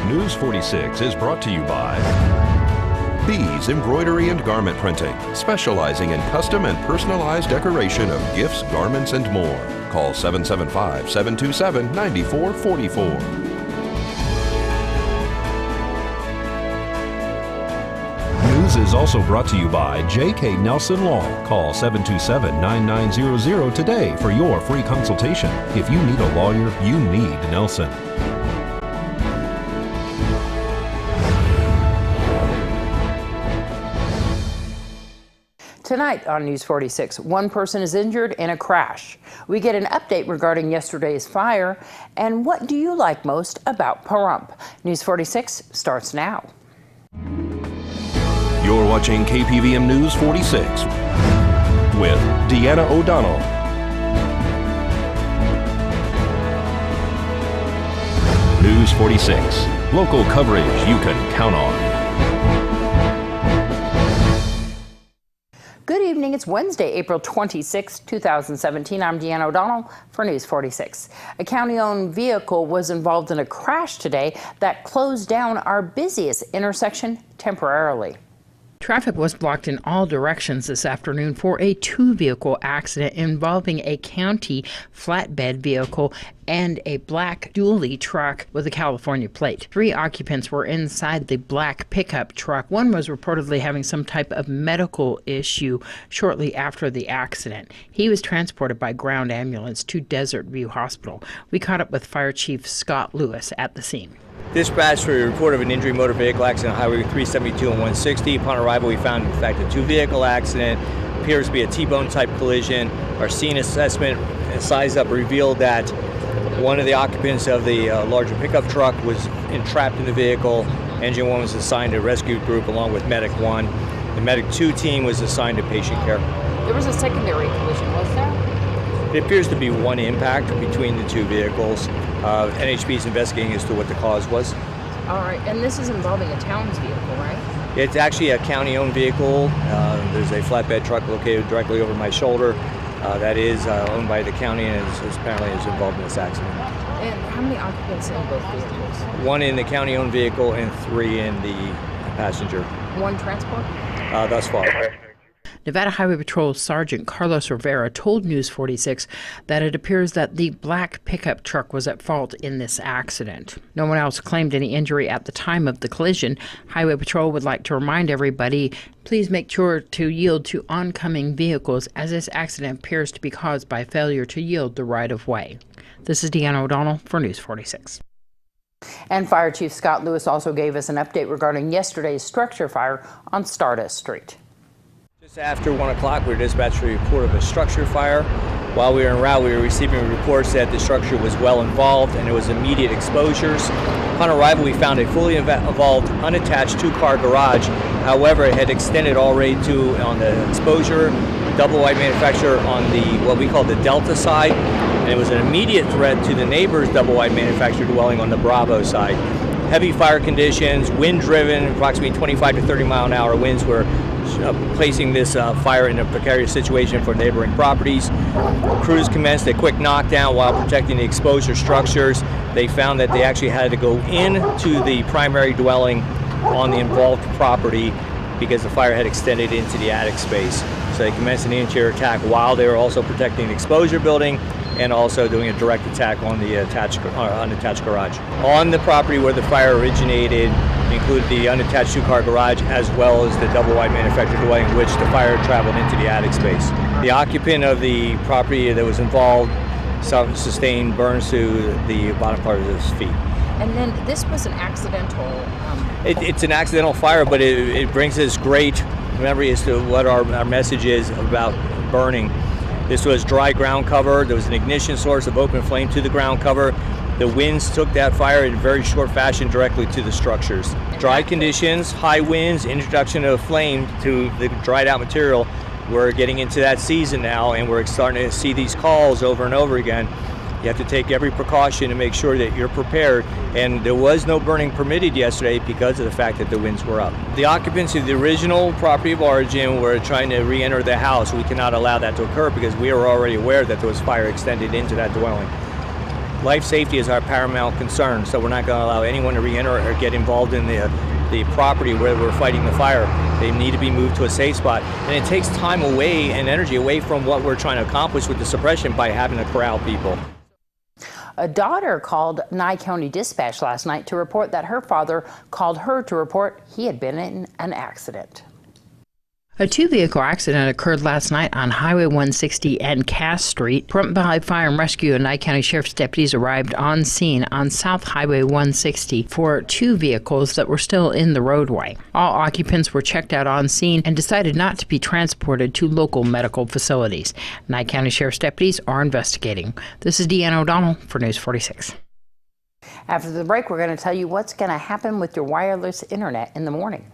News 46 is brought to you by Bees Embroidery and Garment Printing, specializing in custom and personalized decoration of gifts, garments, and more. Call 775-727-9444. News is also brought to you by J.K. Nelson Law. Call 727-9900 today for your free consultation. If you need a lawyer, you need Nelson. Tonight on News 46, one person is injured in a crash. We get an update regarding yesterday's fire. And what do you like most about Pahrump? News 46 starts now. You're watching KPVM News 46 with Deanna O'Donnell. News 46, local coverage you can count on. Good evening. It's Wednesday, April 26, 2017. I'm Deanna O'Donnell for News 46. A county-owned vehicle was involved in a crash today that closed down our busiest intersection temporarily. Traffic was blocked in all directions this afternoon for a two-vehicle accident involving a county flatbed vehicle and a black dually truck with a California plate. 3 occupants were inside the black pickup truck. One was reportedly having some type of medical issue shortly after the accident. He was transported by ground ambulance to Desert View Hospital. We caught up with Fire Chief Scott Lewis at the scene. Dispatch for a report of an injury motor vehicle accident on Highway 372 and 160. Upon arrival, we found, in fact, a two-vehicle accident. Appears to be a T-bone type collision. Our scene assessment and size up revealed that one of the occupants of the larger pickup truck was entrapped in the vehicle. Engine 1 was assigned to rescue group along with Medic 1. The Medic 2 team was assigned to patient care. There was a secondary collision, was there? It appears to be one impact between the two vehicles. NHB is investigating as to what the cause was. All right, and this is involving a town's vehicle, right? It's actually a county-owned vehicle. There's a flatbed truck located directly over my shoulder that is owned by the county and is apparently involved in this accident. And how many occupants in both vehicles? 1 in the county-owned vehicle and 3 in the passenger. 1 transport? Thus far. Nevada Highway Patrol Sergeant Carlos Rivera told News 46 that it appears that the black pickup truck was at fault in this accident. No one else claimed any injury at the time of the collision. Highway Patrol would like to remind everybody, please make sure to yield to oncoming vehicles as this accident appears to be caused by failure to yield the right-of-way. This is Deanna O'Donnell for News 46. And Fire Chief Scott Lewis also gave us an update regarding yesterday's structure fire on Stardust Street. Just after 1 o'clock, we were dispatched a report of a structure fire. While we were en route, we were receiving reports that the structure was well involved and there was immediate exposures. Upon arrival, we found a fully involved, unattached 2-car garage. However, it had extended already to, on the exposure, double-wide manufacturer on the, what we call the Delta side, and it was an immediate threat to the neighbor's double-wide manufacturer dwelling on the Bravo side. Heavy fire conditions, wind-driven, approximately 25 to 30 mile an hour winds were placing this fire in a precarious situation for neighboring properties. Crews commenced a quick knockdown while protecting the exposure structures. They found that they actually had to go into the primary dwelling on the involved property because the fire had extended into the attic space. So they commenced an interior attack while they were also protecting the exposure building and also doing a direct attack on the unattached garage. On the property where the fire originated included the unattached 2-car garage as well as the double-wide manufactured dwelling in which the fire traveled into the attic space. The occupant of the property that was involved sustained burns to the bottom part of his feet. And then this was an accidental... It's an accidental fire, but it brings us great memory as to what our message is about burning. This was dry ground cover. There was an ignition source of open flame to the ground cover. The winds took that fire in very short fashion directly to the structures. Dry conditions, high winds, introduction of flame to the dried out material. We're getting into that season now and we're starting to see these calls over and over again. You have to take every precaution to make sure that you're prepared. And there was no burning permitted yesterday because of the fact that the winds were up. The occupants of the original property of origin were trying to re-enter the house. We cannot allow that to occur because we are already aware that there was fire extended into that dwelling. Life safety is our paramount concern, so we're not going to allow anyone to re-enter or get involved in the property where we're fighting the fire. They need to be moved to a safe spot. And it takes time away and energy away from what we're trying to accomplish with the suppression by having to corral people. A daughter called Nye County Dispatch last night to report that her father called her to report he had been in an accident. A two-vehicle accident occurred last night on Highway 160 and Cass Street. Front Valley Fire and Rescue and Nye County Sheriff's deputies arrived on scene on South Highway 160 for two vehicles that were still in the roadway. All occupants were checked out on scene and decided not to be transported to local medical facilities. Nye County Sheriff's deputies are investigating. This is Deanna O'Donnell for News 46. After the break, we're going to tell you what's going to happen with your wireless internet in the morning.